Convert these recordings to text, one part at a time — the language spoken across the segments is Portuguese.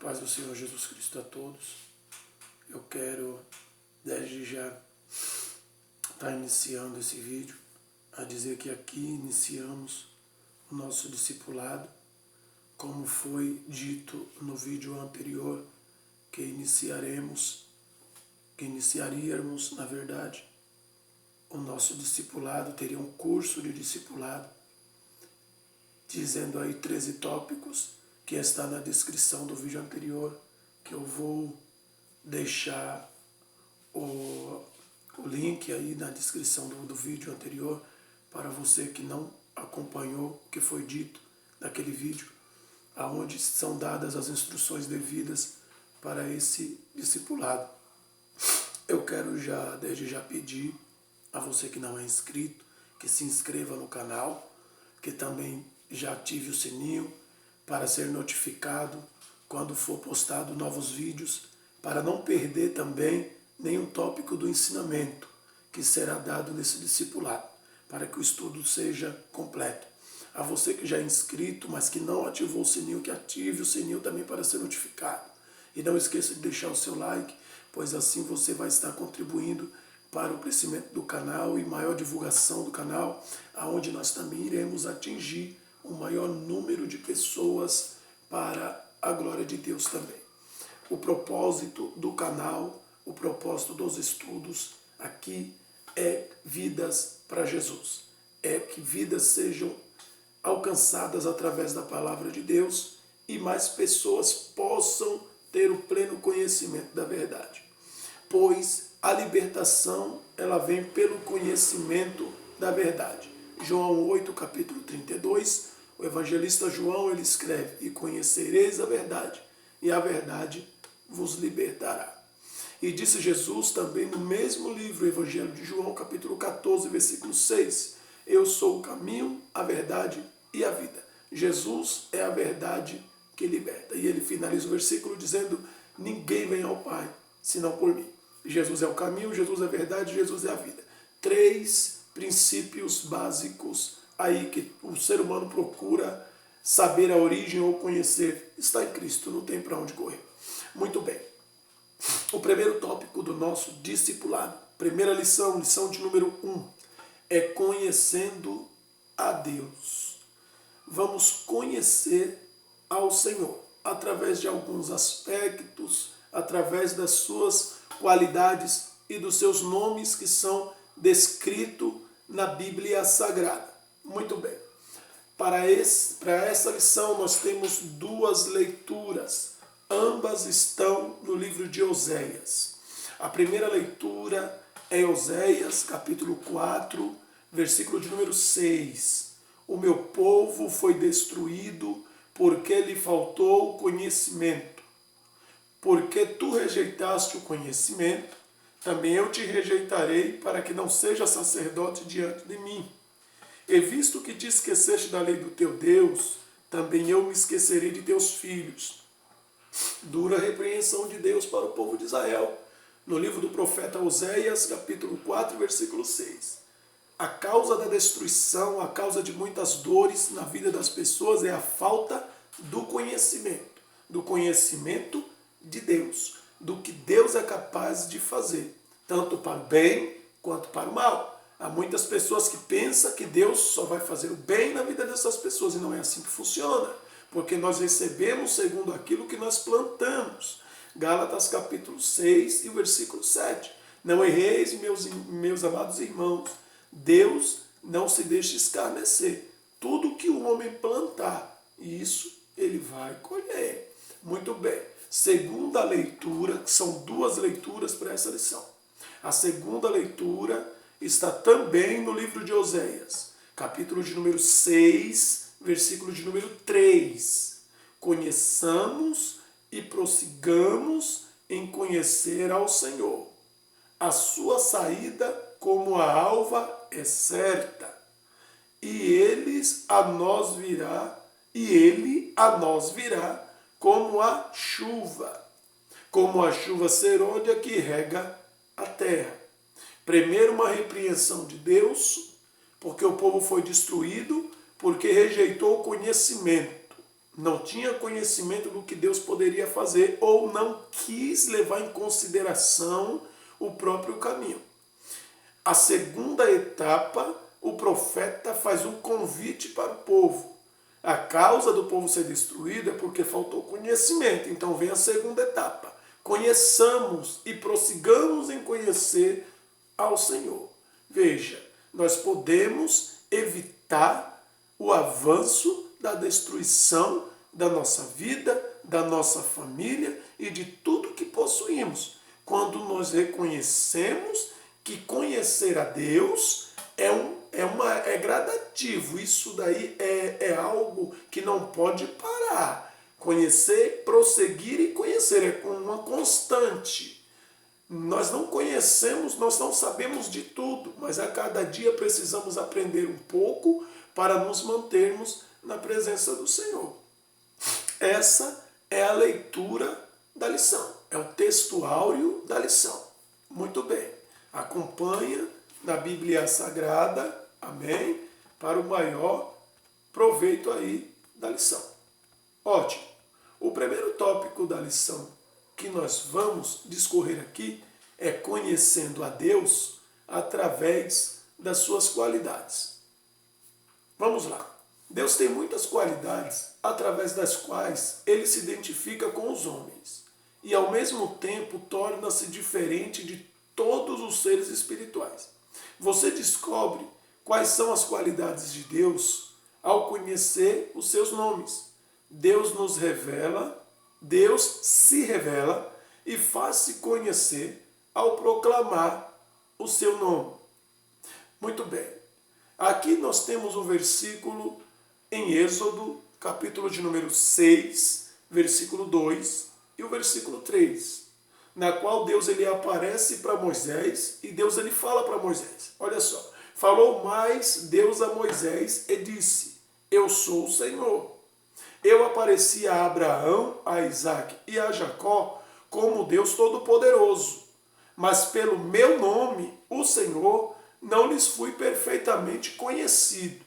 paz do Senhor Jesus Cristo a todos. Eu quero, desde já, estar iniciando esse vídeo, a dizer que aqui iniciamos o nosso discipulado, como foi dito no vídeo anterior, que iniciaríamos, na verdade, o nosso discipulado, teria um curso de discipulado, dizendo aí 13 tópicos, que está na descrição do vídeo anterior, que eu vou deixar o link aí na descrição do vídeo anterior, para você que não acompanhou o que foi dito naquele vídeo, aonde são dadas as instruções devidas para esse discipulado. Eu quero desde já pedir a você que não é inscrito, que se inscreva no canal, que também já ative o sininho para ser notificado quando for postado novos vídeos, para não perder também nenhum tópico do ensinamento que será dado nesse discipulado, para que o estudo seja completo. A você que já é inscrito, mas que não ativou o sininho, que ative o sininho também para ser notificado. E não esqueça de deixar o seu like, pois assim você vai estar contribuindo para o crescimento do canal e maior divulgação do canal, aonde nós também iremos atingir o maior número de pessoas para a glória de Deus também. O propósito do canal, o propósito dos estudos aqui é vidas para Jesus. É que vidas sejam alcançadas através da palavra de Deus e mais pessoas possam ter o pleno conhecimento da verdade. Pois a libertação, ela vem pelo conhecimento da verdade. João 8, capítulo 32, o evangelista João, ele escreve: e conhecereis a verdade, e a verdade vos libertará. E disse Jesus também no mesmo livro, o Evangelho de João, capítulo 14, versículo 6, eu sou o caminho, a verdade e a vida. Jesus é a verdade que liberta. E ele finaliza o versículo dizendo: ninguém vem ao Pai, senão por mim. Jesus é o caminho, Jesus é a verdade, Jesus é a vida. 3 princípios básicos aí que o ser humano procura saber a origem ou conhecer. Está em Cristo, não tem para onde correr. Muito bem. O primeiro tópico do nosso discipulado, primeira lição, lição de número 1, é conhecendo a Deus. Vamos conhecer ao Senhor através de alguns aspectos, através das suas qualidades e dos seus nomes que são descritos na Bíblia Sagrada. Muito bem. Para essa lição nós temos 2 leituras. Ambas estão no livro de Oséias. A primeira leitura é Oséias, capítulo 4, versículo de número 6. O meu povo foi destruído porque lhe faltou conhecimento. Porque tu rejeitaste o conhecimento, também eu te rejeitarei para que não seja sacerdote diante de mim. E visto que te esqueceste da lei do teu Deus, também eu me esquecerei de teus filhos. Dura repreensão de Deus para o povo de Israel. No livro do profeta Oséias, capítulo 4, versículo 6. A causa da destruição, a causa de muitas dores na vida das pessoas é a falta do conhecimento de Deus, do que Deus é capaz de fazer, tanto para o bem quanto para o mal. Há muitas pessoas que pensam que Deus só vai fazer o bem na vida dessas pessoas, e não é assim que funciona, porque nós recebemos segundo aquilo que nós plantamos. Gálatas capítulo 6 e o versículo 7. Não erreis, meus amados irmãos, Deus não se deixa escarnecer. Tudo que o homem plantar, isso ele vai colher. Muito bem. Segunda leitura, que são 2 leituras para essa lição. A segunda leitura está também no livro de Oséias, capítulo de número 6, versículo de número 3. Conheçamos e prossigamos em conhecer ao Senhor. A sua saída como a alva é certa, e ele a nós virá como a chuva serôdia que rega a terra. Primeiro, uma repreensão de Deus, porque o povo foi destruído, porque rejeitou o conhecimento. não tinha conhecimento do que Deus poderia fazer ou não quis levar em consideração o próprio caminho. A segunda etapa, o profeta faz um convite para o povo. A causa do povo ser destruído é porque faltou conhecimento. Então vem a segunda etapa. Conheçamos e prossigamos em conhecer ao Senhor. Veja, nós podemos evitar o avanço da destruição da nossa vida, da nossa família e de tudo que possuímos, quando nós reconhecemos que conhecer a Deus é gradativo. Isso daí é algo que não pode parar. Conhecer, prosseguir e conhecer é uma constante. Nós não conhecemos, nós não sabemos de tudo, mas a cada dia precisamos aprender um pouco para nos mantermos na presença do Senhor. Essa é a leitura da lição, é o texto áureo da lição. Muito bem, acompanha na Bíblia Sagrada, amém, para o maior proveito aí da lição. Ótimo, o primeiro tópico da lição que nós vamos discorrer aqui é conhecendo a Deus através das suas qualidades. Vamos lá. Deus tem muitas qualidades através das quais ele se identifica com os homens e ao mesmo tempo torna-se diferente de todos os seres espirituais. Você descobre quais são as qualidades de Deus ao conhecer os seus nomes. Deus nos revela, Deus se revela e faz-se conhecer ao proclamar o seu nome. Muito bem. Aqui nós temos um versículo em Êxodo, capítulo de número 6, versículo 2 e o versículo 3, na qual Deus ele aparece para Moisés e Deus ele fala para Moisés. Olha só, falou mais Deus a Moisés e disse: eu sou o Senhor. Eu apareci a Abraão, a Isaque e a Jacó como Deus Todo-Poderoso, mas pelo meu nome, o Senhor, não lhes fui perfeitamente conhecido.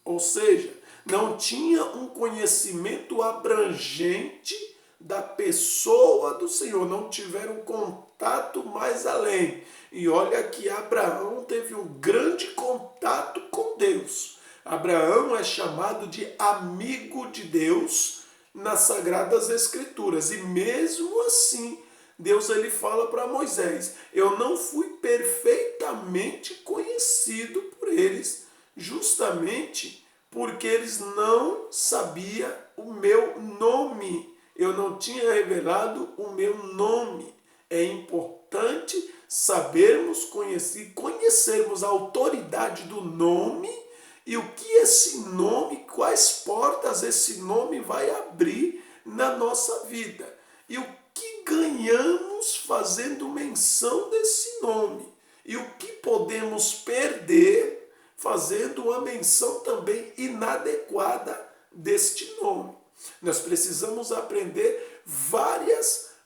Ou seja, não tinha um conhecimento abrangente da pessoa do Senhor, não tiveram contato mais além. E olha que Abraão teve um grande contato com Deus. Abraão é chamado de amigo de Deus nas Sagradas Escrituras. E mesmo assim, Deus ele fala para Moisés: eu não fui perfeitamente conhecido por eles, justamente porque eles não sabiam o meu nome. Eu não tinha revelado o meu nome. É importante sabermos conhecermos a autoridade do nome e o que esse nome, quais portas esse nome vai abrir na nossa vida. E o que ganhamos fazendo menção desse nome. E o que podemos perder fazendo uma menção também inadequada deste nome. Nós precisamos aprender várias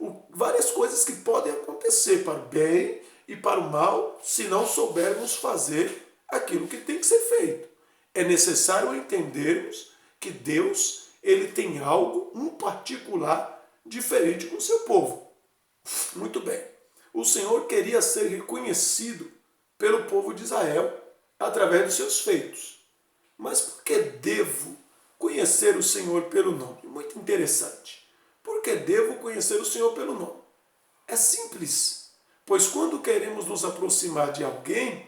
coisas que podem acontecer para o bem e para o mal se não soubermos fazer aquilo que tem que ser feito. É necessário entendermos que Deus ele tem algo, um particular, diferente com o seu povo. Muito bem. O Senhor queria ser reconhecido pelo povo de Israel através dos seus feitos. Mas por que devo conhecer o Senhor pelo nome? Muito interessante. Por que devo conhecer o Senhor pelo nome? É simples, pois quando queremos nos aproximar de alguém,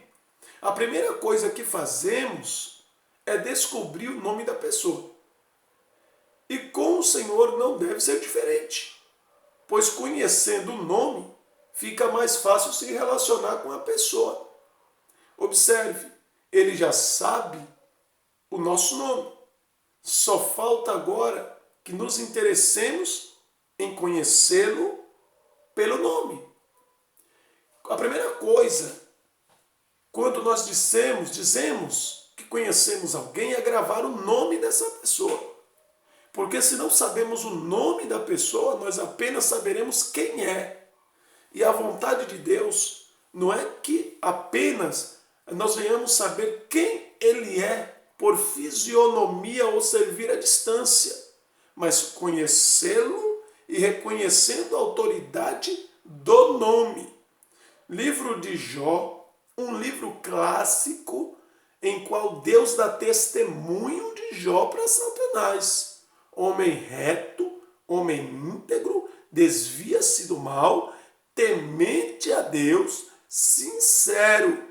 a primeira coisa que fazemos é descobrir o nome da pessoa. E com o Senhor não deve ser diferente, pois conhecendo o nome, fica mais fácil se relacionar com a pessoa. Observe, ele já sabe o nosso nome. Só falta agora que nos interessemos em conhecê-lo pelo nome. A primeira coisa, quando nós dizemos que conhecemos alguém, é gravar o nome dessa pessoa. Porque se não sabemos o nome da pessoa, nós apenas saberemos quem é. E a vontade de Deus não é que apenas nós venhamos saber quem ele é por fisionomia ou servir à distância, mas conhecê-lo e reconhecendo a autoridade do nome. Livro de Jó, um livro clássico em qual Deus dá testemunho de Jó para Satanás. Homem reto, homem íntegro, desvia-se do mal, temente a Deus, sincero.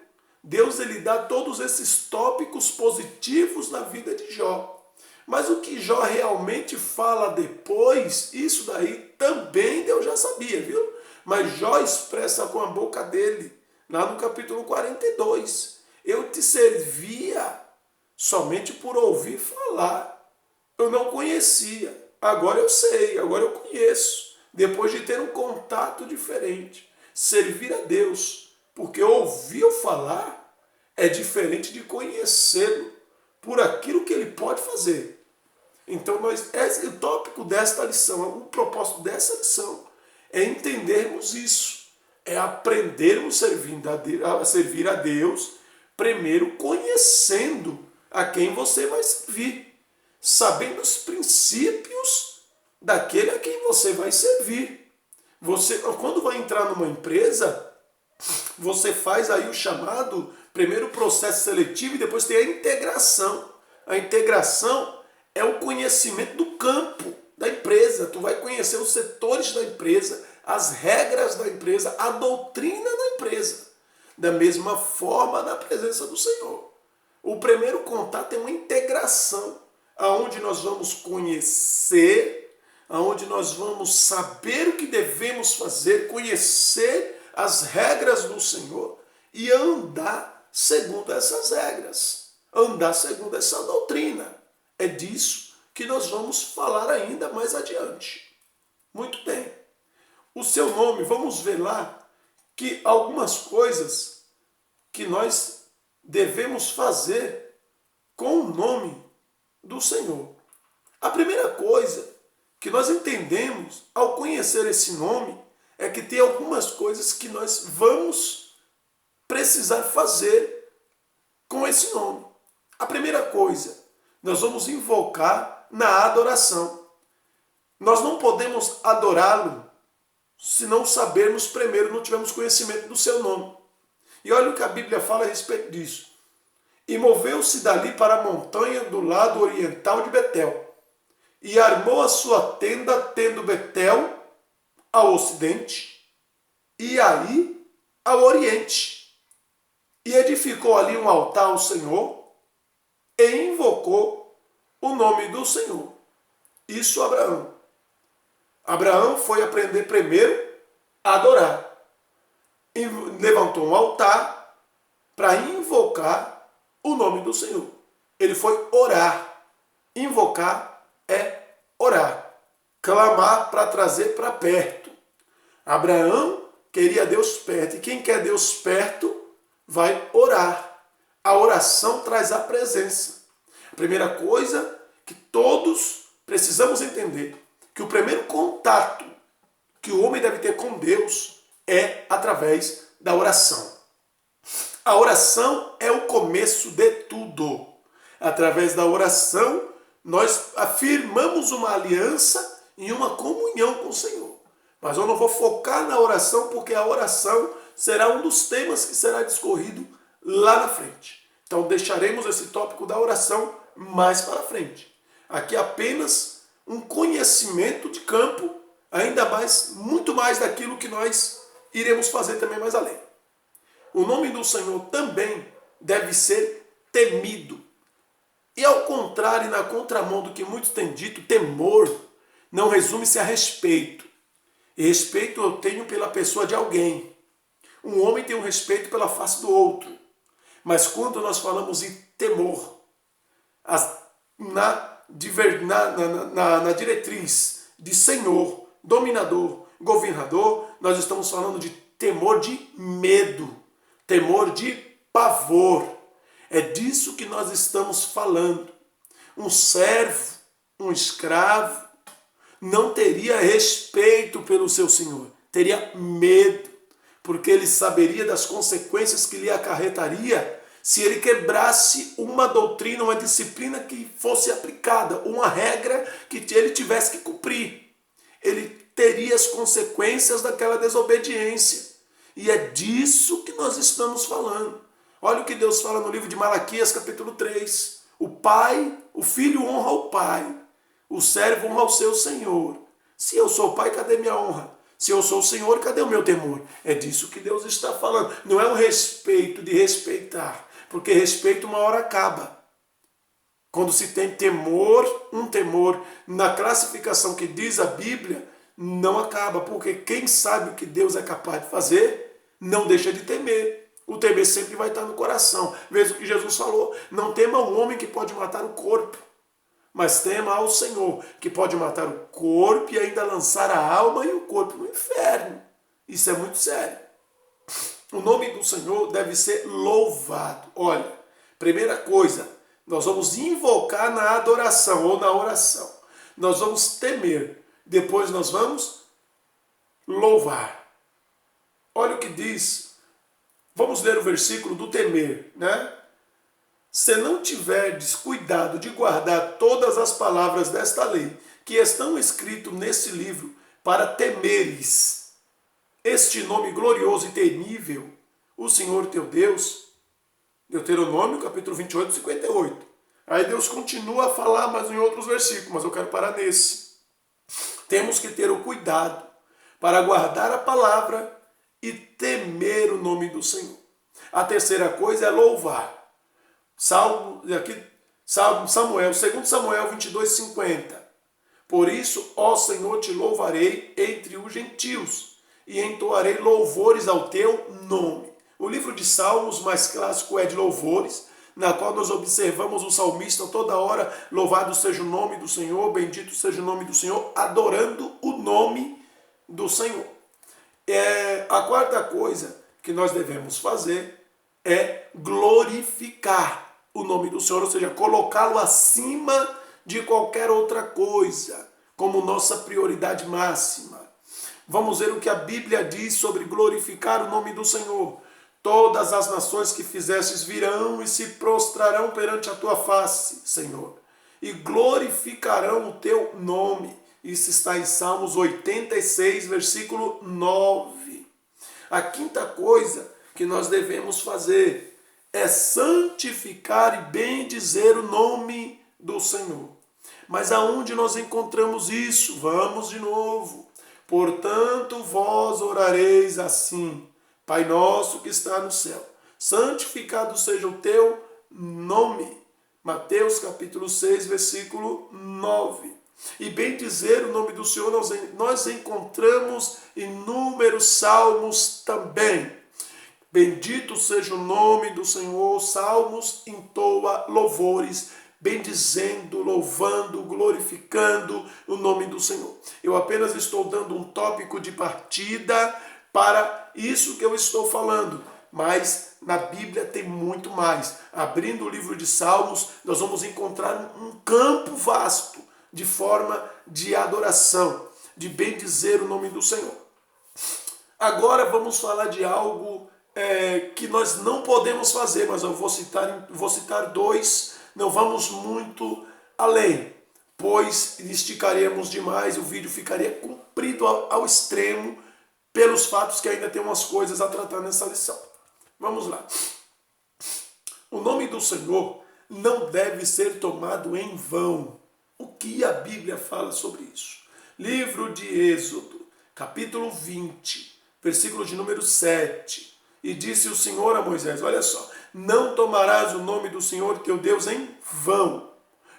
Deus ele dá todos esses tópicos positivos na vida de Jó. Mas o que Jó realmente fala depois, isso daí também Deus já sabia, viu? Mas Jó expressa com a boca dele, lá no capítulo 42. Eu te servia somente por ouvir falar. Eu não conhecia. Agora eu sei, agora eu conheço. Depois de ter um contato diferente. Servir a Deus, porque ouviu falar, é diferente de conhecê-lo por aquilo que ele pode fazer. Então, esse é o tópico desta lição, o propósito dessa lição é entendermos isso, é aprendermos a servir a Deus, primeiro conhecendo a quem você vai servir, sabendo os princípios daquele a quem você vai servir. Você, quando vai entrar numa empresa, você faz aí o chamado, primeiro processo seletivo e depois tem a integração. A integração é o conhecimento do campo da empresa. Tu vai conhecer os setores da empresa, as regras da empresa, a doutrina da empresa. Da mesma forma na presença do Senhor. O primeiro contato é uma integração, aonde nós vamos conhecer, aonde nós vamos saber o que devemos fazer, conhecer as regras do Senhor e andar segundo essas regras, andar segundo essa doutrina. É disso que nós vamos falar ainda mais adiante. Muito bem. O seu nome, vamos ver lá que algumas coisas que nós devemos fazer com o nome do Senhor. A primeira coisa que nós entendemos ao conhecer esse nome é que tem algumas coisas que nós vamos precisar fazer com esse nome. A primeira coisa, nós vamos invocar na adoração. Nós não podemos adorá-lo se não sabermos primeiro, não tivermos conhecimento do seu nome. E olha o que a Bíblia fala a respeito disso. E moveu-se dali para a montanha do lado oriental de Betel, e armou a sua tenda, tendo Betel ao ocidente, e aí ao oriente. E edificou ali um altar ao Senhor, e invocou o nome do Senhor. Isso Abraão. Abraão foi aprender primeiro a adorar. E levantou um altar para invocar o nome do Senhor. Ele foi orar. Invocar é orar. Clamar para trazer para perto. Abraão queria Deus perto. E quem quer Deus perto vai orar. A oração traz a presença. A primeira coisa que todos precisamos entender, que o primeiro contato que o homem deve ter com Deus é através da oração. A oração é o começo de tudo. Através da oração, nós afirmamos uma aliança e uma comunhão com o Senhor. Mas eu não vou focar na oração, porque a oração será um dos temas que será discorrido lá na frente. Então deixaremos esse tópico da oração mais para frente. Aqui apenas um conhecimento de campo, ainda mais, muito mais daquilo que nós iremos fazer também mais além. O nome do Senhor também deve ser temido. E ao contrário, e na contramão do que muitos têm dito, temor não resume-se a respeito. E respeito eu tenho pela pessoa de alguém. Um homem tem um respeito pela face do outro. Mas quando nós falamos em temor, na diretriz de senhor, dominador, governador, nós estamos falando de temor de medo, temor de pavor. É disso que nós estamos falando. Um servo, um escravo, não teria respeito pelo seu senhor, teria medo, porque ele saberia das consequências que lhe acarretaria se ele quebrasse uma doutrina, uma disciplina que fosse aplicada, uma regra que ele tivesse que cumprir, ele teria as consequências daquela desobediência. E é disso que nós estamos falando. Olha o que Deus fala no livro de Malaquias, capítulo 3. O filho honra o pai, o servo honra o seu senhor. Se eu sou o pai, cadê minha honra? Se eu sou o senhor, cadê o meu temor? É disso que Deus está falando. Não é um respeito de respeitar, porque respeito uma hora acaba. Quando se tem temor, um temor na classificação que diz a Bíblia, não acaba, porque quem sabe o que Deus é capaz de fazer, não deixa de temer. O temer sempre vai estar no coração. Veja o que Jesus falou: não tema o homem que pode matar o corpo, mas tema ao Senhor, que pode matar o corpo e ainda lançar a alma e o corpo no inferno. Isso é muito sério. O nome do Senhor deve ser louvado. Olha, primeira coisa, nós vamos invocar na adoração ou na oração. Nós vamos temer. Depois nós vamos louvar. Olha o que diz. Vamos ler o versículo do temer, né? Se não tiverdes cuidado de guardar todas as palavras desta lei, que estão escritas nesse livro, para temeres este nome glorioso e temível, o Senhor teu Deus, Deuteronômio, capítulo 28, 58. Aí Deus continua a falar, mas em outros versículos, mas eu quero parar nesse. Temos que ter o cuidado para guardar a palavra e temer o nome do Senhor. A terceira coisa é louvar. Samuel, 2 Samuel 22, 50. Por isso, ó Senhor, te louvarei entre os gentios e entoarei louvores ao teu nome. O livro de Salmos mais clássico é de louvores, na qual nós observamos o salmista toda hora: louvado seja o nome do Senhor, bendito seja o nome do Senhor, adorando o nome do Senhor. A quarta coisa que nós devemos fazer é glorificar o nome do Senhor, ou seja, colocá-lo acima de qualquer outra coisa, como nossa prioridade máxima. Vamos ver o que a Bíblia diz sobre glorificar o nome do Senhor. Todas as nações que fizestes virão e se prostrarão perante a tua face, Senhor, e glorificarão o teu nome. Isso está em Salmos 86, versículo 9. A quinta coisa que nós devemos fazer é santificar e bendizer o nome do Senhor. Mas aonde nós encontramos isso? Vamos de novo. Portanto, vós orareis assim: Pai nosso que está no céu, santificado seja o teu nome. Mateus capítulo 6, versículo 9. E bem dizer o nome do Senhor, nós encontramos inúmeros salmos também. Bendito seja o nome do Senhor. Salmos entoa louvores, bendizendo, louvando, glorificando o nome do Senhor. Eu apenas estou dando um tópico de partida para isso que eu estou falando, mas na Bíblia tem muito mais. Abrindo o livro de Salmos, nós vamos encontrar um campo vasto de forma de adoração, de bendizer o nome do Senhor. Agora vamos falar de algo que nós não podemos fazer, mas eu vou citar dois, não vamos muito além, pois esticaremos demais, o vídeo ficaria comprido ao extremo, pelos fatos que ainda tem umas coisas a tratar nessa lição. Vamos lá. O nome do Senhor não deve ser tomado em vão. O que a Bíblia fala sobre isso? Livro de Êxodo, capítulo 20, versículo de número 7. E disse o Senhor a Moisés, olha só: não tomarás o nome do Senhor teu Deus em vão,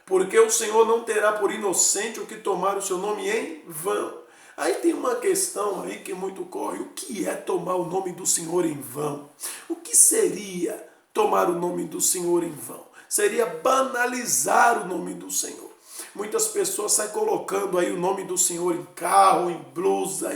porque o Senhor não terá por inocente o que tomar o seu nome em vão. Aí tem uma questão aí que muito corre: o que é tomar o nome do Senhor em vão? O que seria tomar o nome do Senhor em vão? Seria banalizar o nome do Senhor. Muitas pessoas saem colocando aí o nome do Senhor em carro, em blusa,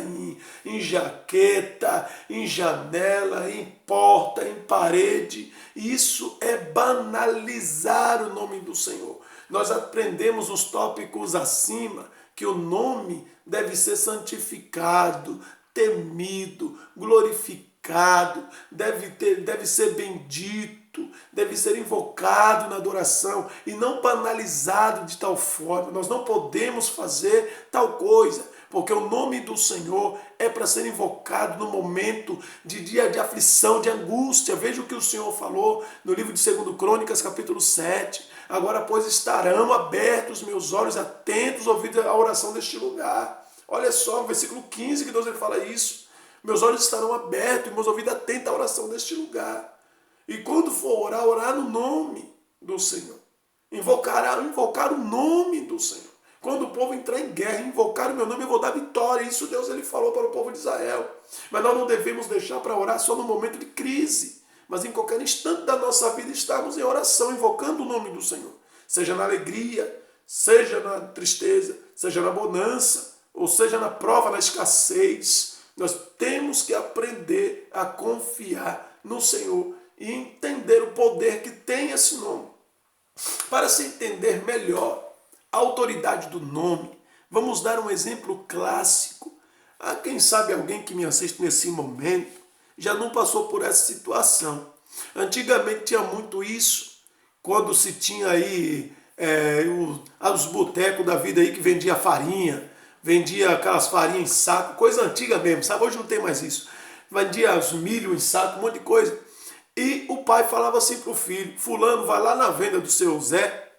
em jaqueta, em janela, em porta, em parede. Isso é banalizar o nome do Senhor. Nós aprendemos os tópicos acima que o nome deve ser santificado, temido, glorificado, deve ser bendito. deve ser invocado na adoração e não banalizado de tal forma. Nós não podemos fazer tal coisa, porque o nome do Senhor é para ser invocado no momento de dia de aflição, de angústia. Veja o que o Senhor falou no livro de 2 Crônicas, capítulo 7. Agora, pois, estarão abertos meus olhos, atentos, ouvidos à oração deste lugar. Olha só, no versículo 15 que Deus ele fala isso. Meus olhos estarão abertos e meus ouvidos atentos à oração deste lugar. E quando for orar, orar no nome do Senhor. Invocar o nome do Senhor. Quando o povo entrar em guerra, invocar o meu nome, eu vou dar vitória. Isso Deus ele falou para o povo de Israel. Mas nós não devemos deixar para orar só no momento de crise. Mas em qualquer instante da nossa vida estarmos em oração, invocando o nome do Senhor. Seja na alegria, seja na tristeza, seja na bonança, ou seja na prova, na escassez. Nós temos que aprender a confiar no Senhor e entender o poder que tem esse nome. Para se entender melhor a autoridade do nome, vamos dar um exemplo clássico. Quem sabe alguém que me assiste nesse momento já não passou por essa situação. Antigamente tinha muito isso, quando se tinha aí os botecos da vida aí que vendia farinha, vendia aquelas farinhas em saco, coisa antiga mesmo, sabe? Hoje não tem mais isso. Vendia os milho em saco, um monte de coisa. E o pai falava assim para o filho: fulano, vai lá na venda do seu Zé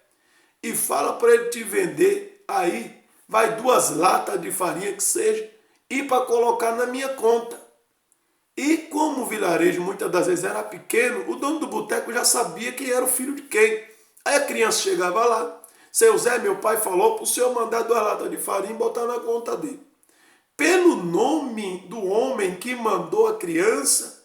e fala para ele te vender aí, vai 2 latas de farinha que seja, e para colocar na minha conta. E como o vilarejo muitas das vezes era pequeno, o dono do boteco já sabia quem era o filho de quem. Aí a criança chegava lá: seu Zé, meu pai falou para o senhor mandar 2 latas de farinha e botar na conta dele. Pelo nome do homem que mandou a criança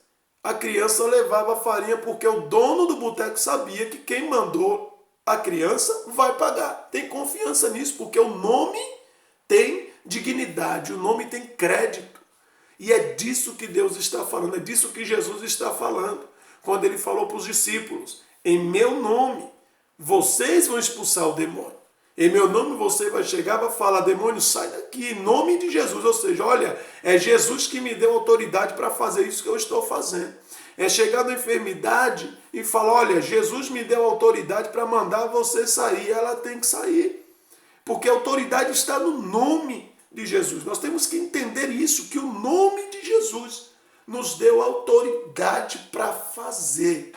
levava a farinha, porque o dono do boteco sabia que quem mandou a criança vai pagar. Tem confiança nisso, porque o nome tem dignidade, o nome tem crédito. E é disso que Deus está falando, é disso que Jesus está falando, quando ele falou para os discípulos: em meu nome, vocês vão expulsar o demônio. Em meu nome você vai chegar e vai falar: demônio, sai daqui, em nome de Jesus. Ou seja, olha, é Jesus que me deu autoridade para fazer isso que eu estou fazendo. É chegar na enfermidade e falar: olha, Jesus me deu autoridade para mandar você sair. Ela tem que sair, porque a autoridade está no nome de Jesus. Nós temos que entender isso, que o nome de Jesus nos deu autoridade para fazer.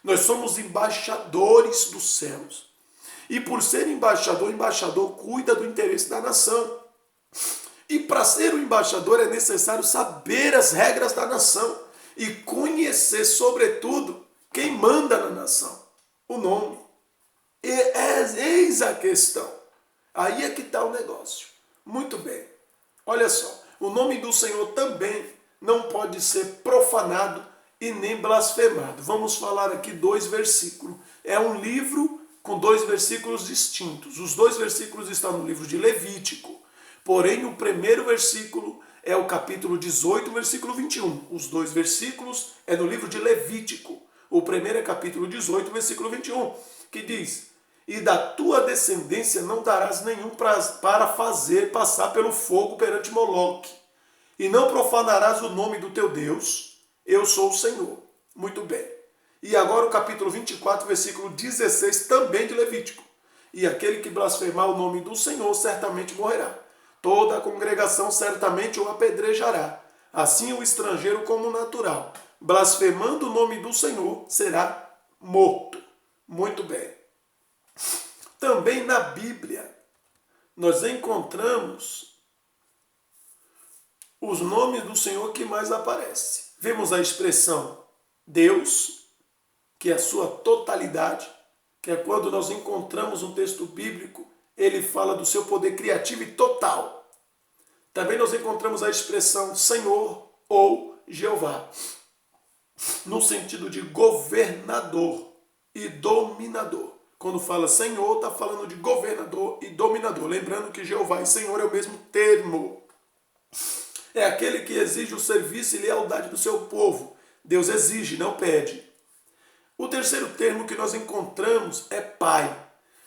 Nós somos embaixadores dos céus. E por ser embaixador, o embaixador cuida do interesse da nação. E para ser um embaixador é necessário saber as regras da nação e conhecer, sobretudo, quem manda na nação, o nome. Eis a questão. Aí é que está o negócio. Muito bem. Olha só, o nome do Senhor também não pode ser profanado e nem blasfemado. Vamos falar aqui 2 versículos. É um livro com 2 versículos distintos. Os 2 versículos estão no livro de Levítico. Porém, o primeiro versículo é o capítulo 18, versículo 21. Os 2 versículos é no livro de Levítico. O primeiro é capítulo 18, versículo 21, que diz: e da tua descendência não darás nenhum para fazer passar pelo fogo perante Moloque, e não profanarás o nome do teu Deus. Eu sou o Senhor. Muito bem. E agora o capítulo 24, versículo 16, também de Levítico. E aquele que blasfemar o nome do Senhor certamente morrerá. Toda a congregação certamente o apedrejará. Assim o estrangeiro como o natural, blasfemando o nome do Senhor, será morto. Muito bem. Também na Bíblia, nós encontramos os nomes do Senhor que mais aparecem. Vemos a expressão Deus, que é a sua totalidade, que é quando nós encontramos um texto bíblico, ele fala do seu poder criativo e total. Também nós encontramos a expressão Senhor ou Jeová, no sentido de governador e dominador. Quando fala Senhor, está falando de governador e dominador. Lembrando que Jeová e Senhor é o mesmo termo. É aquele que exige o serviço e lealdade do seu povo. Deus exige, não pede. O terceiro termo que nós encontramos é Pai.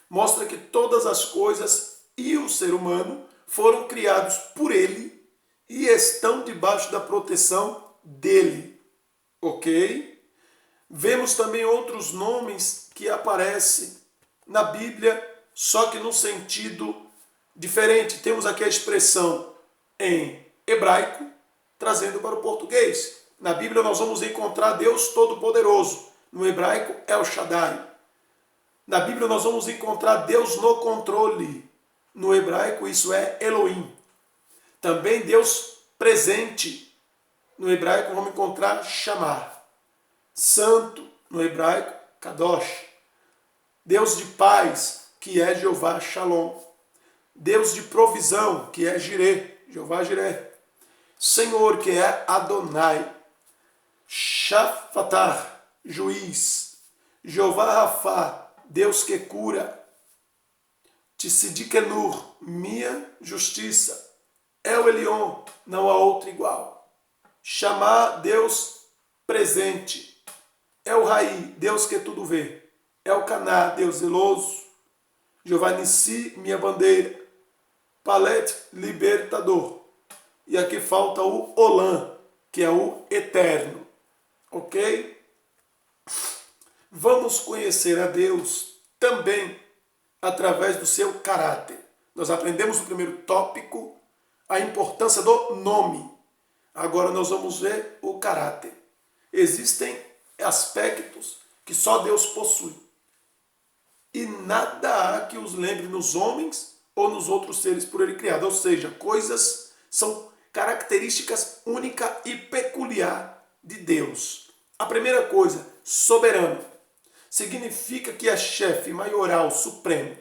Mostra que todas as coisas e o ser humano foram criados por Ele e estão debaixo da proteção dEle. Ok? Vemos também outros nomes que aparecem na Bíblia, só que no sentido diferente. Temos aqui a expressão em hebraico, trazendo para o português. Na Bíblia nós vamos encontrar Deus Todo-Poderoso. No hebraico, El Shaddai. Na Bíblia nós vamos encontrar Deus no controle. No hebraico isso é Elohim. Também Deus presente. No hebraico vamos encontrar Shamar. Santo, no hebraico, Kadosh. Deus de paz, que é Jeová Shalom. Deus de provisão, que é Jireh, Jeová Jireh. Senhor, que é Adonai. Shafatar, juiz. Jeová Rafá, Deus que cura. Tsiddiquenur, minha justiça. El Elyon, não há outro igual. Chamar, Deus presente. El Raí, Deus que tudo vê. El Caná, Deus zeloso. Jeová Nissi, minha bandeira. Palet, libertador. E aqui falta o Olam, que é o eterno. Ok? Vamos conhecer a Deus também através do seu caráter. Nós aprendemos no primeiro tópico a importância do nome. Agora nós vamos ver o caráter. Existem aspectos que só Deus possui. E nada há que os lembre nos homens ou nos outros seres por ele criado. Ou seja, coisas são características única e peculiar de Deus. A primeira coisa, soberano. Significa que é chefe, maioral, supremo.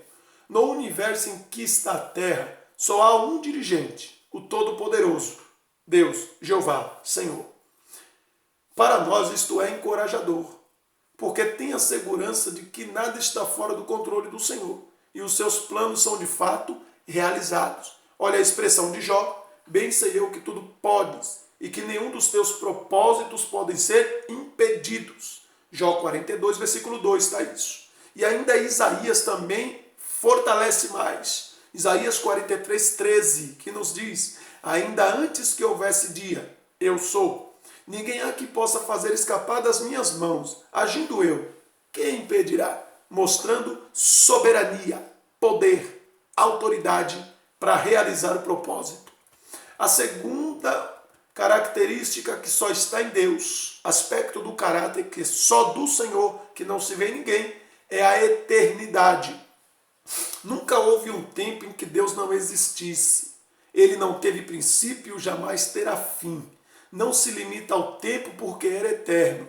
No universo em que está a Terra, só há um dirigente, o Todo-Poderoso, Deus, Jeová, Senhor. Para nós isto é encorajador, porque tem a segurança de que nada está fora do controle do Senhor e os seus planos são de fato realizados. Olha a expressão de Jó, bem sei eu que tudo podes e que nenhum dos teus propósitos podem ser impedidos. Jó 42, versículo 2 está isso. E ainda Isaías também fortalece mais. Isaías 43, 13, que nos diz, ainda antes que houvesse dia, eu sou. Ninguém há que possa fazer escapar das minhas mãos. Agindo eu, quem impedirá? Mostrando soberania, poder, autoridade para realizar o propósito. A segunda característica que só está em Deus, aspecto do caráter que só do Senhor, que não se vê em ninguém, é a eternidade. Nunca houve um tempo em que Deus não existisse. Ele não teve princípio, jamais terá fim. Não se limita ao tempo porque era eterno.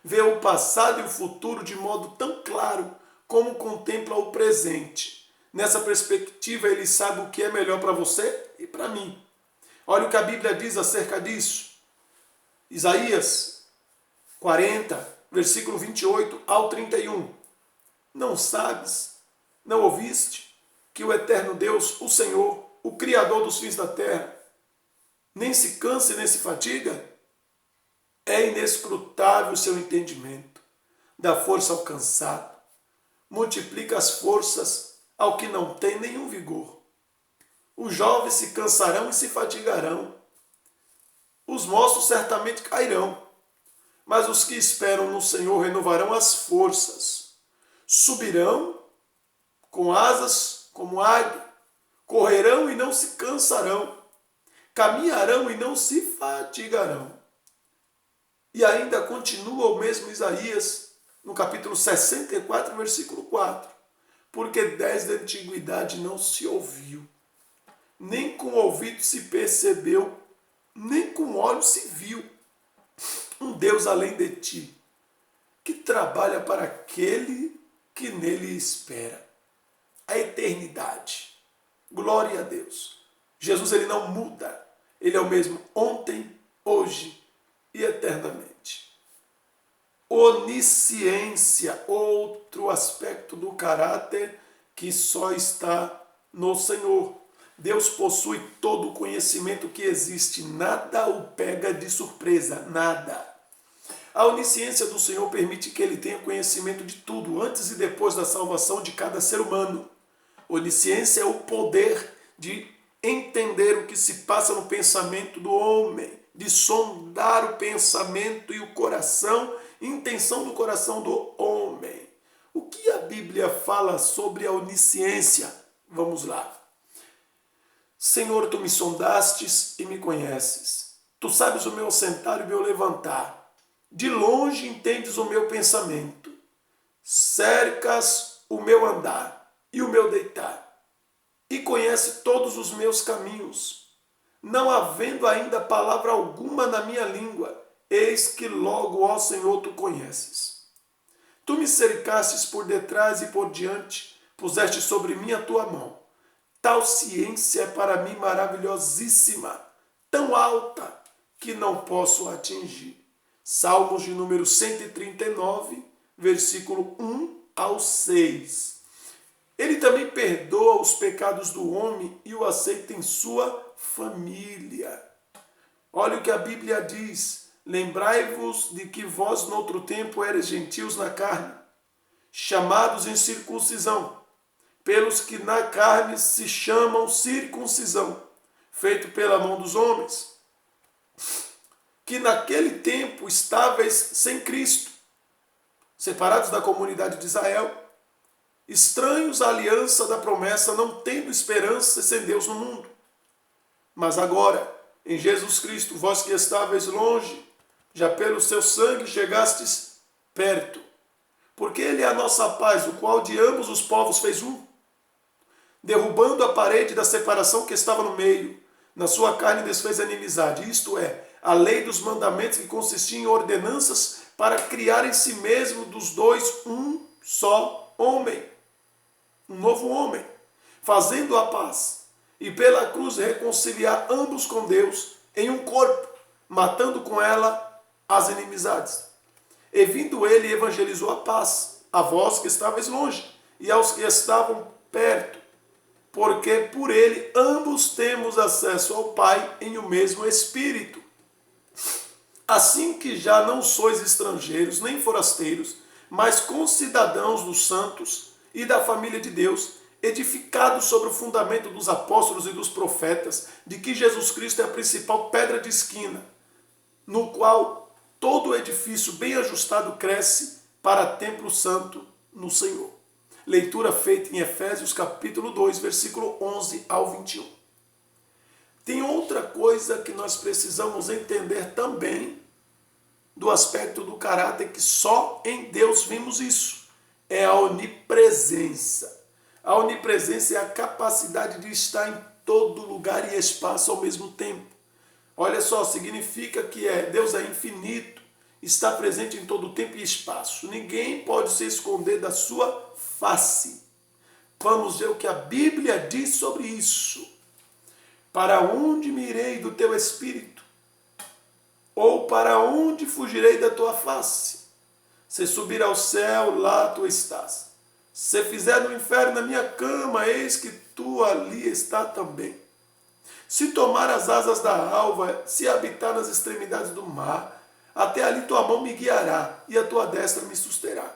Vê o passado e o futuro de modo tão claro como contempla o presente. Nessa perspectiva, ele sabe o que é melhor para você e para mim. Olha o que a Bíblia diz acerca disso. Isaías 40, versículo 28 ao 31. Não sabes, não ouviste, que o eterno Deus, o Senhor, o Criador dos fins da terra, nem se cansa e nem se fatiga? É inescrutável o seu entendimento, dá força ao cansado, multiplica as forças ao que não tem nenhum vigor. Os jovens se cansarão e se fatigarão, os moços certamente cairão, mas os que esperam no Senhor renovarão as forças, subirão com asas como águia, correrão e não se cansarão, caminharão e não se fatigarão. E ainda continua o mesmo Isaías, no capítulo 64, versículo 4. Porque desde a antiguidade não se ouviu, nem com o ouvido se percebeu, nem com o olho se viu, um Deus além de ti, que trabalha para aquele que nele espera. A eternidade. Glória a Deus. Jesus ele não muda. Ele é o mesmo ontem, hoje e eternamente. Onisciência, outro aspecto do caráter que só está no Senhor. Deus possui todo o conhecimento que existe, nada o pega de surpresa, nada. A onisciência do Senhor permite que ele tenha conhecimento de tudo, antes e depois da salvação de cada ser humano. Onisciência é o poder de entender o que se passa no pensamento do homem, de sondar o pensamento e o coração intenção do coração do homem. O que a Bíblia fala sobre a onisciência? Vamos lá. Senhor, tu me sondastes e me conheces. Tu sabes o meu sentar e o meu levantar. De longe entendes o meu pensamento. Cercas o meu andar e o meu deitar. E conhece todos os meus caminhos. Não havendo ainda palavra alguma na minha língua, eis que logo, ó Senhor, tu conheces. Tu me cercastes por detrás e por diante, puseste sobre mim a tua mão. Tal ciência é para mim maravilhosíssima, tão alta que não posso atingir. Salmos de número 139, versículo 1 ao 6. Ele também perdoa os pecados do homem e o aceita em sua família. Olha o que a Bíblia diz. Lembrai-vos de que vós noutro tempo eres gentios na carne, chamados em circuncisão, pelos que na carne se chamam circuncisão, feito pela mão dos homens, que naquele tempo estáveis sem Cristo, separados da comunidade de Israel, estranhos à aliança da promessa, não tendo esperança sem Deus no mundo. Mas agora, em Jesus Cristo, vós que estáveis longe, já pelo seu sangue chegastes perto. Porque ele é a nossa paz, o qual de ambos os povos fez um, derrubando a parede da separação que estava no meio. Na sua carne desfez a inimizade, isto é, a lei dos mandamentos que consistia em ordenanças para criar em si mesmo dos dois um só homem, um novo homem, fazendo a paz, e pela cruz reconciliar ambos com Deus em um corpo, matando com ela as inimizades. E vindo ele, evangelizou a paz, a vós que estavais longe, e aos que estavam perto, porque por ele ambos temos acesso ao Pai em o mesmo Espírito. Assim que já não sois estrangeiros nem forasteiros, mas concidadãos dos santos e da família de Deus, edificados sobre o fundamento dos apóstolos e dos profetas, de que Jesus Cristo é a principal pedra de esquina, no qual todo o edifício bem ajustado cresce para templo santo no Senhor. Leitura feita em Efésios capítulo 2, versículo 11 ao 21. Tem outra coisa que nós precisamos entender também do aspecto do caráter, que só em Deus vimos isso. É a onipresença. A onipresença é a capacidade de estar em todo lugar e espaço ao mesmo tempo. Olha só, significa que Deus é infinito, está presente em todo tempo e espaço. Ninguém pode se esconder da sua face. Vamos ver o que a Bíblia diz sobre isso. Para onde me irei do teu espírito? Ou para onde fugirei da tua face? Se subir ao céu, lá tu estás. Se fizer no inferno a minha cama, eis que tu ali está também. Se tomar as asas da alva, se habitar nas extremidades do mar, até ali tua mão me guiará e a tua destra me susterá.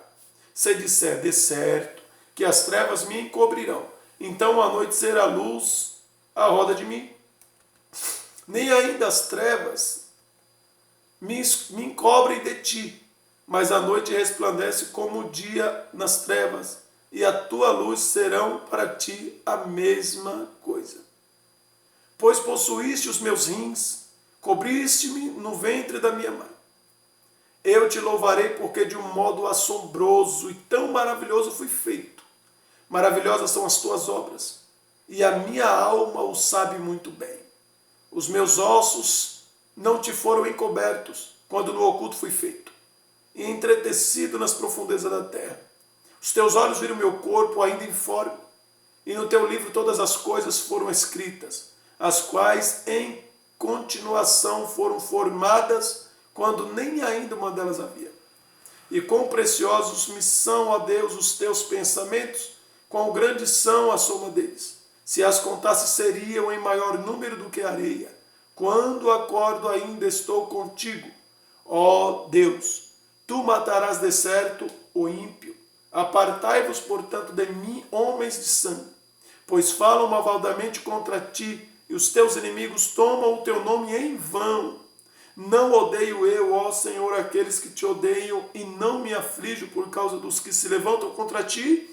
Se disser, de certo, que as trevas me encobrirão, então a noite será luz à roda de mim. Nem ainda as trevas me encobrem de ti, mas a noite resplandece como o dia nas trevas, e a tua luz serão para ti a mesma coisa. Pois possuíste os meus rins, cobriste-me no ventre da minha mãe. Eu te louvarei porque de um modo assombroso e tão maravilhoso fui feito. Maravilhosas são as tuas obras, e a minha alma o sabe muito bem. Os meus ossos não te foram encobertos, quando no oculto fui feito, e entretecido nas profundezas da terra. Os teus olhos viram meu corpo ainda informe, e no teu livro todas as coisas foram escritas, as quais em continuação foram formadas, quando nem ainda uma delas havia. E quão preciosos me são, ó Deus, os teus pensamentos, quão grandes são a soma deles. Se as contasse, seriam em maior número do que a areia. Quando acordo, ainda estou contigo. Ó Deus, tu matarás de certo o ímpio. Apartai-vos, portanto, de mim, homens de sangue, pois falam malvadamente contra ti, e os teus inimigos tomam o teu nome em vão. Não odeio eu, ó Senhor, aqueles que te odeiam, e não me aflijo por causa dos que se levantam contra ti.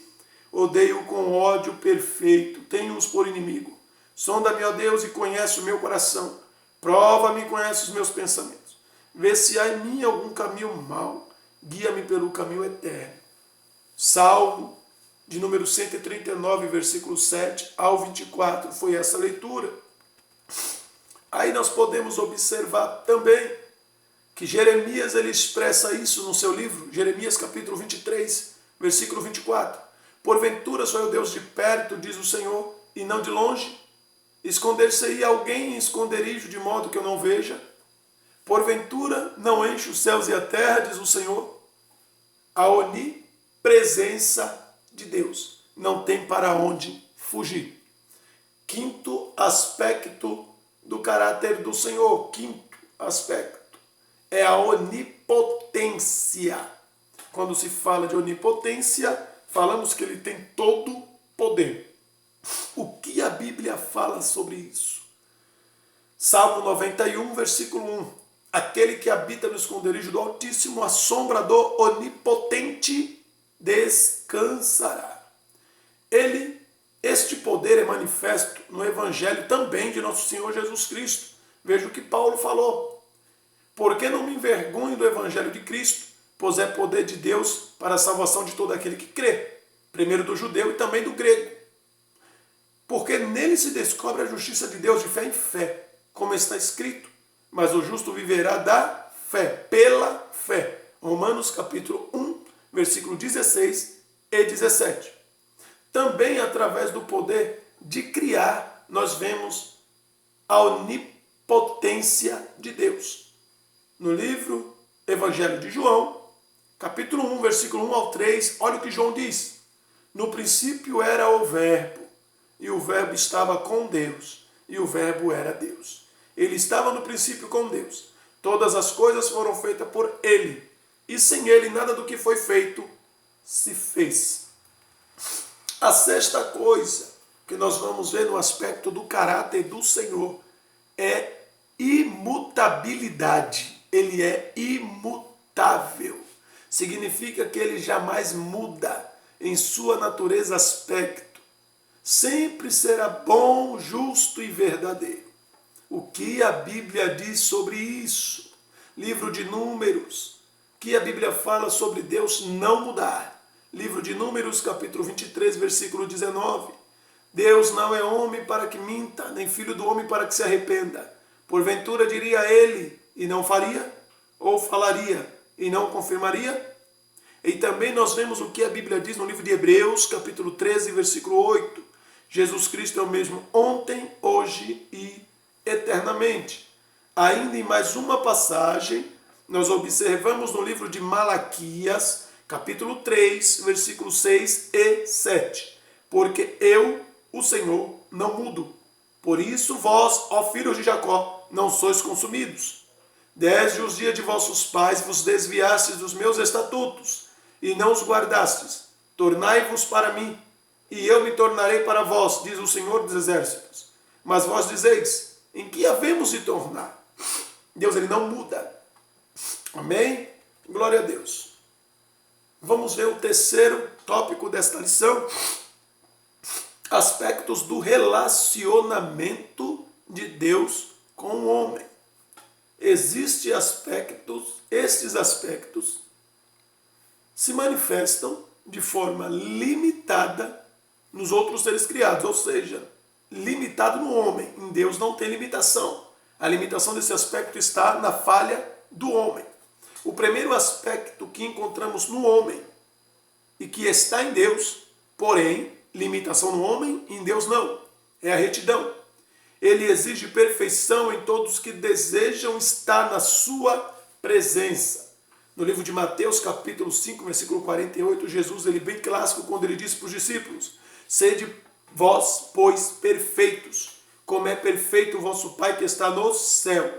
Odeio com ódio perfeito, tenho-os por inimigo. Sonda-me, ó Deus, e conhece o meu coração. Prova-me e conhece os meus pensamentos. Vê se há em mim algum caminho mau. Guia-me pelo caminho eterno. Salmo de número 139, versículo 7 ao 24. Foi essa leitura. Aí nós podemos observar também que Jeremias ele expressa isso no seu livro, Jeremias capítulo 23, versículo 24. Porventura sou eu Deus de perto, diz o Senhor, e não de longe? Esconder-se-ia alguém em esconderijo, de modo que eu não veja? Porventura não enche os céus e a terra, diz o Senhor? A onipresença de Deus não tem para onde fugir. Quinto aspecto do caráter do Senhor, quinto aspecto, é a onipotência. Quando se fala de onipotência, falamos que ele tem todo poder. O que a Bíblia fala sobre isso? Salmo 91, versículo 1. Aquele que habita no esconderijo do Altíssimo, a sombra do Onipotente descansará. Este poder é manifesto no Evangelho também de nosso Senhor Jesus Cristo. Veja o que Paulo falou. Porque não me envergonho do Evangelho de Cristo, pois é poder de Deus para a salvação de todo aquele que crê, primeiro do judeu e também do grego. Porque nele se descobre a justiça de Deus de fé em fé, como está escrito. Mas o justo viverá da fé, pela fé. Romanos capítulo 1, versículo 16 e 17. Também através do poder de criar, nós vemos a onipotência de Deus. No livro Evangelho de João, capítulo 1, versículo 1 ao 3, olha o que João diz. No princípio era o Verbo, e o Verbo estava com Deus, e o Verbo era Deus. Ele estava no princípio com Deus. Todas as coisas foram feitas por Ele, e sem Ele nada do que foi feito se fez. A sexta coisa que nós vamos ver no aspecto do caráter do Senhor é imutabilidade. Ele é imutável. Significa que ele jamais muda em sua natureza aspecto. Sempre será bom, justo e verdadeiro. O que a Bíblia diz sobre isso? Livro de Números, que a Bíblia fala sobre Deus não mudar. Livro de Números, capítulo 23, versículo 19. Deus não é homem para que minta, nem filho do homem para que se arrependa. Porventura diria ele e não faria? Ou falaria e não confirmaria? E também nós vemos o que a Bíblia diz no livro de Hebreus, capítulo 13, versículo 8. Jesus Cristo é o mesmo ontem, hoje e eternamente. Ainda em mais uma passagem, nós observamos no livro de Malaquias, capítulo 3, versículos 6 e 7. Porque eu, o Senhor, não mudo. Por isso vós, ó filhos de Jacó, não sois consumidos. Desde os dias de vossos pais vos desviastes dos meus estatutos, e não os guardastes. Tornai-vos para mim, e eu me tornarei para vós, diz o Senhor dos Exércitos. Mas vós dizeis, em que havemos de tornar? Deus, ele não muda. Amém? Glória a Deus. Vamos ver o terceiro tópico desta lição. Aspectos do relacionamento de Deus com o homem. Estes aspectos se manifestam de forma limitada nos outros seres criados, ou seja, limitado no homem. Em Deus não tem limitação. A limitação desse aspecto está na falha do homem. O primeiro aspecto que encontramos no homem e que está em Deus, porém, limitação no homem, em Deus não, é a retidão. Ele exige perfeição em todos que desejam estar na sua presença. No livro de Mateus, capítulo 5, versículo 48, Jesus, ele bem clássico, quando ele disse para os discípulos, sede vós, pois, perfeitos, como é perfeito o vosso Pai que está no céu.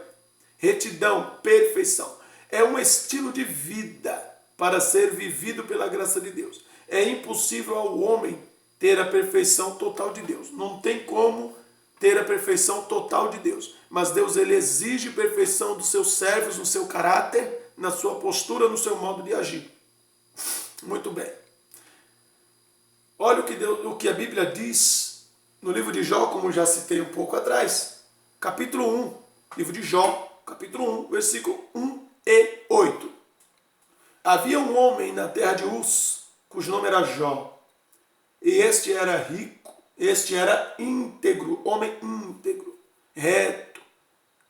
Retidão, perfeição. É um estilo de vida para ser vivido pela graça de Deus. É impossível ao homem ter a perfeição total de Deus. Não tem como ter a perfeição total de Deus. Mas Deus, ele exige perfeição dos seus servos, no seu caráter, na sua postura, no seu modo de agir. Muito bem. Olha o que a Bíblia diz no livro de Jó, como já citei um pouco atrás. Capítulo 1, livro de Jó, capítulo 1, versículo 1 e 8. Havia um homem na terra de Uz, cujo nome era Jó. E este era rico, este era íntegro, homem íntegro, reto,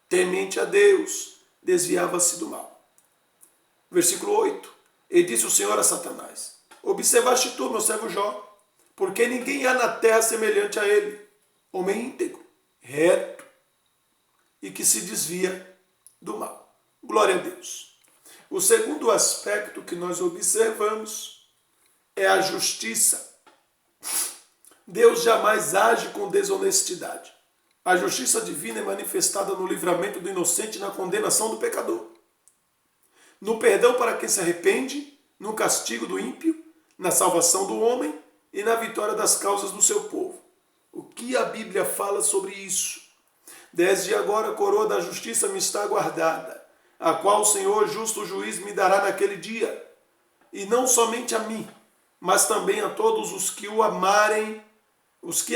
temente a Deus, desviava-se do mal. Versículo 8. E disse o Senhor a Satanás: observaste tu, meu servo Jó, porque ninguém há na terra semelhante a ele, homem íntegro, reto, e que se desvia do mal. Glória a Deus. O segundo aspecto que nós observamos é a justiça. Deus jamais age com desonestidade. A justiça divina é manifestada no livramento do inocente e na condenação do pecador, no perdão para quem se arrepende, no castigo do ímpio, na salvação do homem e na vitória das causas do seu povo. O que a Bíblia fala sobre isso? Desde agora a coroa da justiça me está guardada, a qual o Senhor, justo juiz, me dará naquele dia, e não somente a mim, mas também a todos os que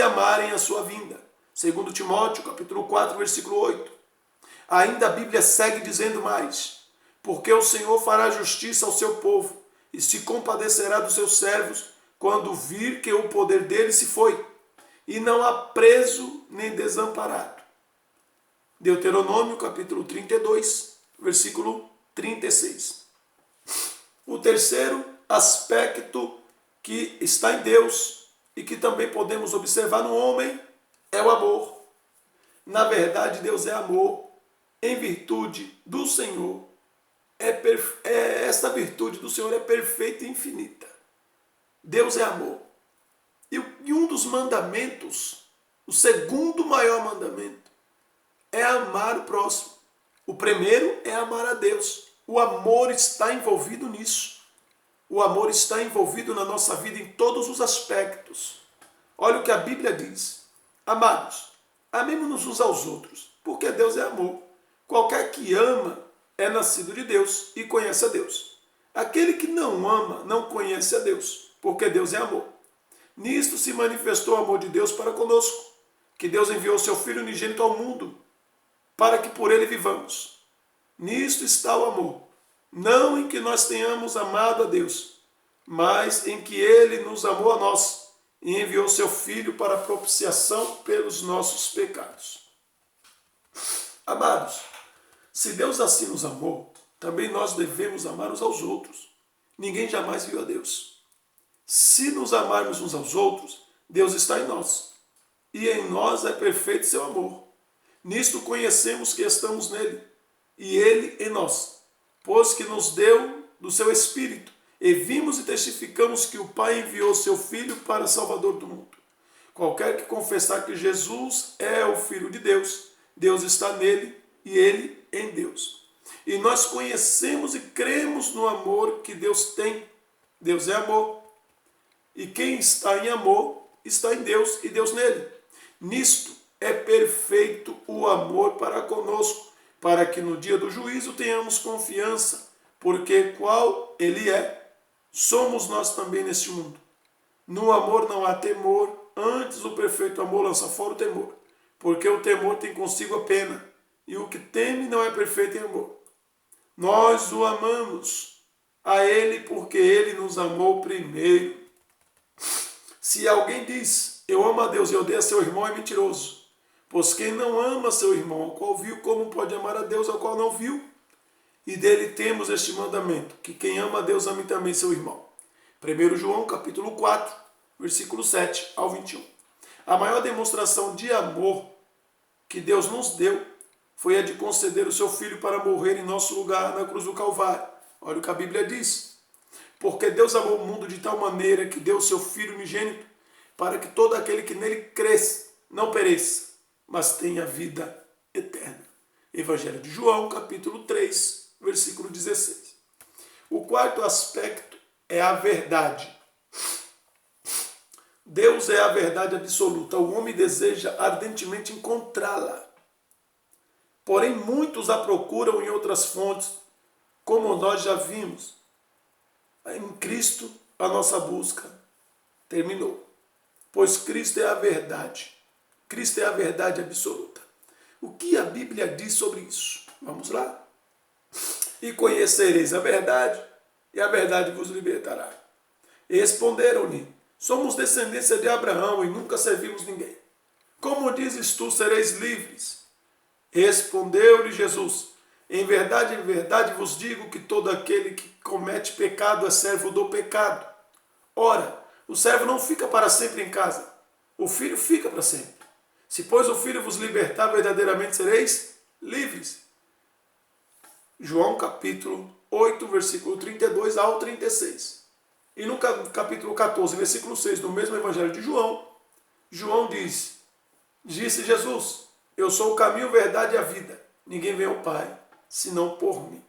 amarem a sua vinda. Segundo Timóteo, capítulo 4, versículo 8. Ainda a Bíblia segue dizendo mais: porque o Senhor fará justiça ao seu povo e se compadecerá dos seus servos quando vir que o poder dele se foi, e não há preso nem desamparado. Deuteronômio, capítulo 32, versículo 36. O terceiro aspecto que está em Deus e que também podemos observar no homem é o amor. Na verdade, Deus é amor. Em virtude do Senhor, esta virtude do Senhor é perfeita e infinita. Deus é amor. E um dos mandamentos, o segundo maior mandamento, é amar o próximo. O primeiro é amar a Deus. O amor está envolvido nisso. O amor está envolvido na nossa vida em todos os aspectos. Olha o que a Bíblia diz: amados, amemos-nos uns aos outros, porque Deus é amor. Qualquer que ama é nascido de Deus e conhece a Deus. Aquele que não ama não conhece a Deus, porque Deus é amor. Nisto se manifestou o amor de Deus para conosco, que Deus enviou seu Filho unigênito ao mundo, para que por ele vivamos. Nisto está o amor, não em que nós tenhamos amado a Deus, mas em que ele nos amou a nós e enviou seu Filho para a propiciação pelos nossos pecados. Amados, se Deus assim nos amou, também nós devemos amar uns aos outros. Ninguém jamais viu a Deus. Se nos amarmos uns aos outros, Deus está em nós, e em nós é perfeito seu amor. Nisto conhecemos que estamos nele, e ele em nós, pois que nos deu do seu Espírito, e vimos e testificamos que o Pai enviou seu Filho para Salvador do mundo. Qualquer que confessar que Jesus é o Filho de Deus, Deus está nele e ele em Deus. E nós conhecemos e cremos no amor que Deus tem. Deus é amor. E quem está em amor está em Deus e Deus nele. Nisto é perfeito o amor para conosco, para que no dia do juízo tenhamos confiança, porque qual ele é, somos nós também neste mundo. No amor não há temor, antes o perfeito amor lança fora o temor, porque o temor tem consigo a pena, e o que teme não é perfeito em amor. Nós o amamos a ele porque ele nos amou primeiro. Se alguém diz, eu amo a Deus e odeio a seu irmão, é mentiroso. Pois quem não ama seu irmão, ao qual viu, como pode amar a Deus, ao qual não viu? E dele temos este mandamento, que quem ama a Deus, ame também seu irmão. 1 João, capítulo 4, versículo 7 ao 21. A maior demonstração de amor que Deus nos deu foi a de conceder o seu Filho para morrer em nosso lugar na cruz do Calvário. Olha o que a Bíblia diz. Porque Deus amou o mundo de tal maneira que deu o seu Filho unigênito, para que todo aquele que nele cresça não pereça, mas tenha vida eterna. Evangelho de João, capítulo 3, versículo 16. O quarto aspecto é a verdade. Deus é a verdade absoluta. O homem deseja ardentemente encontrá-la. Porém, muitos a procuram em outras fontes, como nós já vimos. Em Cristo, a nossa busca terminou. Pois Cristo é a verdade. Cristo é a verdade absoluta. O que a Bíblia diz sobre isso? Vamos lá? E conhecereis a verdade, e a verdade vos libertará. E responderam-lhe: somos descendência de Abraão e nunca servimos ninguém. Como dizes tu, sereis livres? Respondeu-lhe Jesus: em verdade vos digo que todo aquele que comete pecado é servo do pecado. Ora, o servo não fica para sempre em casa, o filho fica para sempre. Se, pois, o filho vos libertar, verdadeiramente sereis livres. João capítulo 8, versículo 32 ao 36. E no capítulo 14, versículo 6, do mesmo evangelho de João, João disse Jesus: eu sou o caminho, a verdade e a vida. Ninguém vem ao Pai, senão por mim.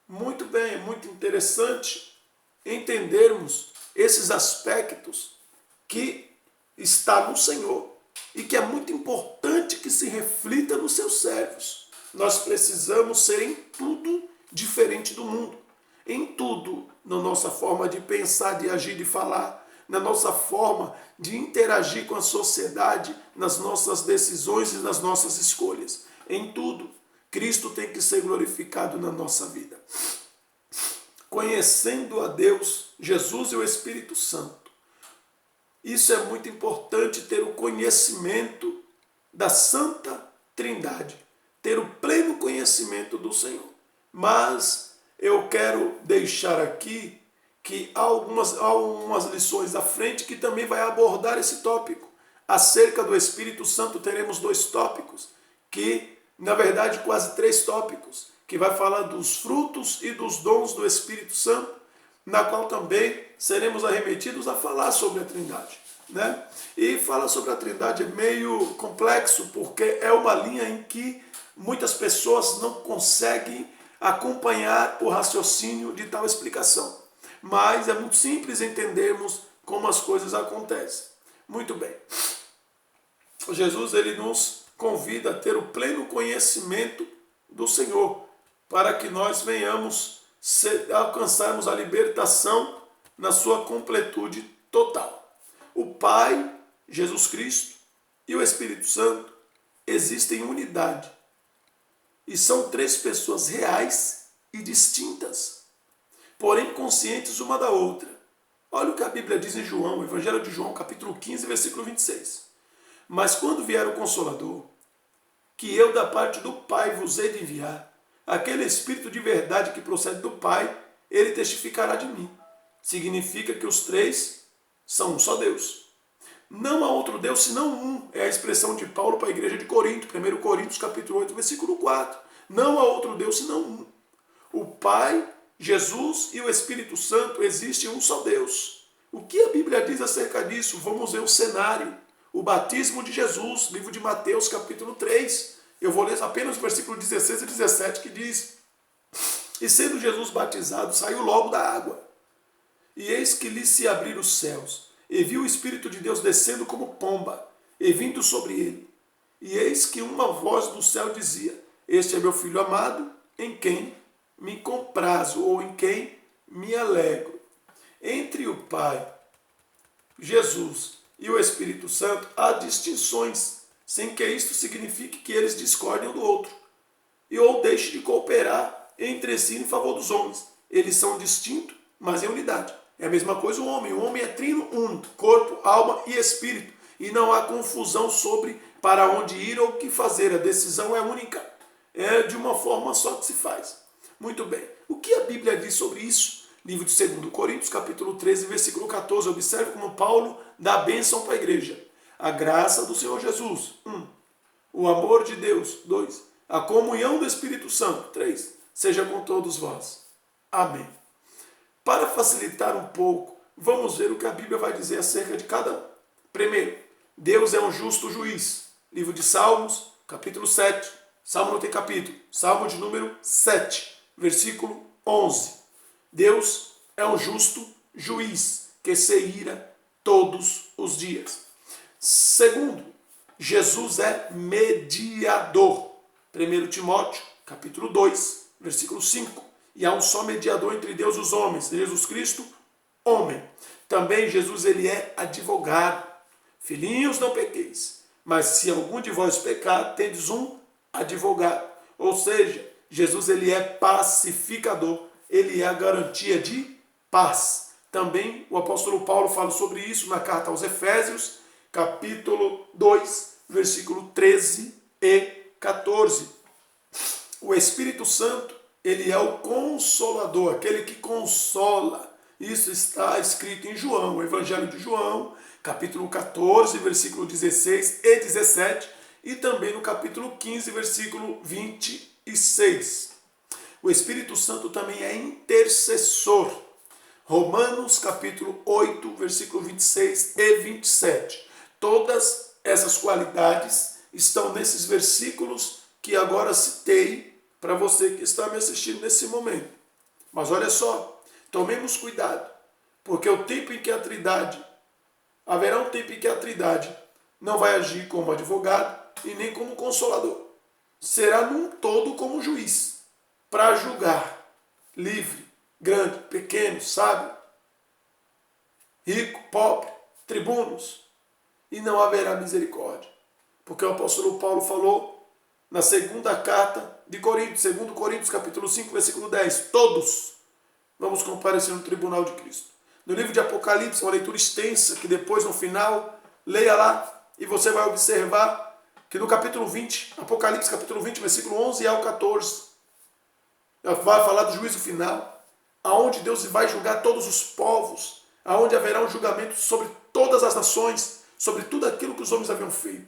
Muito bem, é muito interessante entendermos esses aspectos que está no Senhor e que é muito importante que se reflita nos seus servos. Nós precisamos ser em tudo diferente do mundo. Em tudo, na nossa forma de pensar, de agir, de falar, na nossa forma de interagir com a sociedade, nas nossas decisões e nas nossas escolhas. Em tudo, Cristo tem que ser glorificado na nossa vida. Conhecendo a Deus, Jesus e o Espírito Santo. Isso é muito importante, ter o conhecimento da Santa Trindade, ter o pleno conhecimento do Senhor. Mas eu quero deixar aqui que há algumas lições à frente que também vai abordar esse tópico. Acerca do Espírito Santo teremos 2 tópicos, que na verdade quase 3 tópicos, que vai falar dos frutos e dos dons do Espírito Santo, na qual também seremos arremetidos a falar sobre a Trindade. Né? E falar sobre a Trindade é meio complexo, porque é uma linha em que muitas pessoas não conseguem acompanhar o raciocínio de tal explicação. Mas é muito simples entendermos como as coisas acontecem. Muito bem. Jesus ele nos convida a ter o pleno conhecimento do Senhor, para que nós venhamos alcançarmos a libertação na sua completude total. O Pai, Jesus Cristo e o Espírito Santo existem em unidade. E são 3 pessoas reais e distintas, porém conscientes uma da outra. Olha o que a Bíblia diz em João, Evangelho de João, capítulo 15, versículo 26. Mas quando vier o Consolador, que eu da parte do Pai vos hei de enviar, aquele Espírito de verdade que procede do Pai, ele testificará de mim. Significa que os 3 são um só Deus. Não há outro Deus senão um. É a expressão de Paulo para a igreja de Corinto, 1 Coríntios capítulo 8, versículo 4. Não há outro Deus senão um. O Pai, Jesus e o Espírito Santo existem um só Deus. O que a Bíblia diz acerca disso? Vamos ver o cenário. O batismo de Jesus, livro de Mateus capítulo 3. Eu vou ler apenas o versículo 16 e 17 que diz: e sendo Jesus batizado, saiu logo da água. E eis que lhe se abriram os céus, e viu o Espírito de Deus descendo como pomba, e vindo sobre ele. E eis que uma voz do céu dizia: este é meu Filho amado, em quem me comprazo, ou em quem me alegro. Entre o Pai, Jesus e o Espírito Santo há distinções, sem que isto signifique que eles discordem um do outro, e ou deixem de cooperar entre si em favor dos homens. Eles são distintos, mas em unidade. É a mesma coisa o homem é trino, um, corpo, alma e espírito. E não há confusão sobre para onde ir ou o que fazer. A decisão é única. É de uma forma só que se faz. Muito bem. O que a Bíblia diz sobre isso? Livro de 2 Coríntios, capítulo 13, versículo 14. Observe como Paulo dá a bênção para a igreja. A graça do Senhor Jesus. 1. O amor de Deus. 2. A comunhão do Espírito Santo. 3. Seja com todos vós. Amém. Para facilitar um pouco, vamos ver o que a Bíblia vai dizer acerca de cada um. Primeiro, Deus é um justo juiz. Livro de Salmos, capítulo 7. Salmo não tem capítulo. Salmo de número 7, versículo 11. Deus é um justo juiz, que se ira todos os dias. Segundo, Jesus é mediador. 1 Timóteo, capítulo 2, versículo 5. E há um só mediador entre Deus e os homens, Jesus Cristo, homem. Também Jesus, ele é advogado. Filhinhos, não pequeis, mas se algum de vós pecar, tendes um advogado. Ou seja, Jesus, ele é pacificador, ele é a garantia de paz. Também o apóstolo Paulo fala sobre isso na carta aos Efésios, capítulo 2, versículo 13 e 14. O Espírito Santo, ele é o consolador, aquele que consola. Isso está escrito em João, o Evangelho de João, capítulo 14, versículo 16 e 17, e também no capítulo 15, versículo 26. O Espírito Santo também é intercessor. Romanos, capítulo 8, versículo 26 e 27. Todas essas qualidades estão nesses versículos que agora citei para você que está me assistindo nesse momento. Mas olha só, tomemos cuidado, porque o tempo em que a Trindade, haverá um tempo em que a Trindade não vai agir como advogado e nem como consolador. Será num todo como juiz, para julgar, livre, grande, pequeno, sábio, rico, pobre, tribunos, e não haverá misericórdia. Porque o apóstolo Paulo falou na segunda carta de Coríntios, 2 Coríntios, capítulo 5, versículo 10, todos vamos comparecer no tribunal de Cristo. No livro de Apocalipse, uma leitura extensa, que depois, no final, leia lá, e você vai observar que no capítulo 20, Apocalipse, capítulo 20, versículo 11 ao 14, vai falar do juízo final, aonde Deus vai julgar todos os povos, aonde haverá um julgamento sobre todas as nações, sobre tudo aquilo que os homens haviam feito.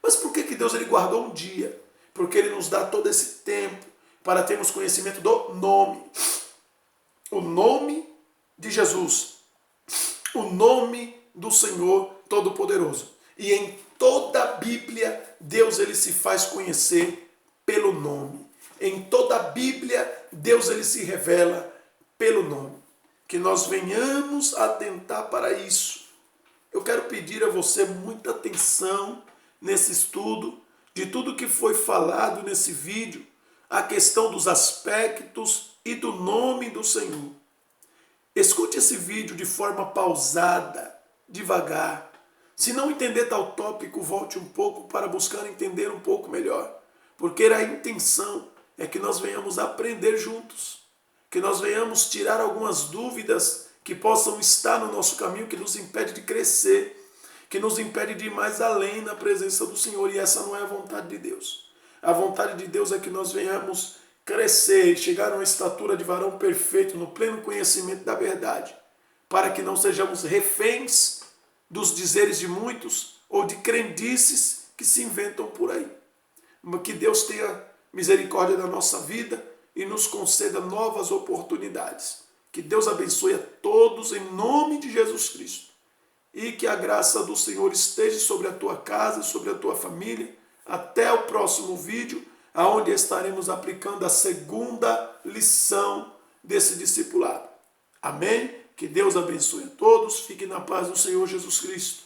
Mas por que Deus ele guardou um dia? Porque ele nos dá todo esse tempo para termos conhecimento do nome. O nome de Jesus. O nome do Senhor Todo-Poderoso. E em toda a Bíblia, Deus ele se faz conhecer pelo nome. Em toda a Bíblia, Deus ele se revela pelo nome. Que nós venhamos a atentar para isso. Eu quero pedir a você muita atenção nesse estudo, de tudo que foi falado nesse vídeo, a questão dos aspectos e do nome do Senhor. Escute esse vídeo de forma pausada, devagar. Se não entender tal tópico, volte um pouco para buscar entender um pouco melhor. Porque a intenção é que nós venhamos aprender juntos, que nós venhamos tirar algumas dúvidas que possam estar no nosso caminho, que nos impede de crescer, que nos impede de ir mais além na presença do Senhor. E essa não é a vontade de Deus. A vontade de Deus é que nós venhamos crescer e chegar a uma estatura de varão perfeito, no pleno conhecimento da verdade, para que não sejamos reféns dos dizeres de muitos ou de crendices que se inventam por aí. Que Deus tenha misericórdia da nossa vida e nos conceda novas oportunidades. Que Deus abençoe a todos em nome de Jesus Cristo. E que a graça do Senhor esteja sobre a tua casa, sobre a tua família. Até o próximo vídeo, onde estaremos aplicando a segunda lição desse discipulado. Amém? Que Deus abençoe a todos. Fique na paz do Senhor Jesus Cristo.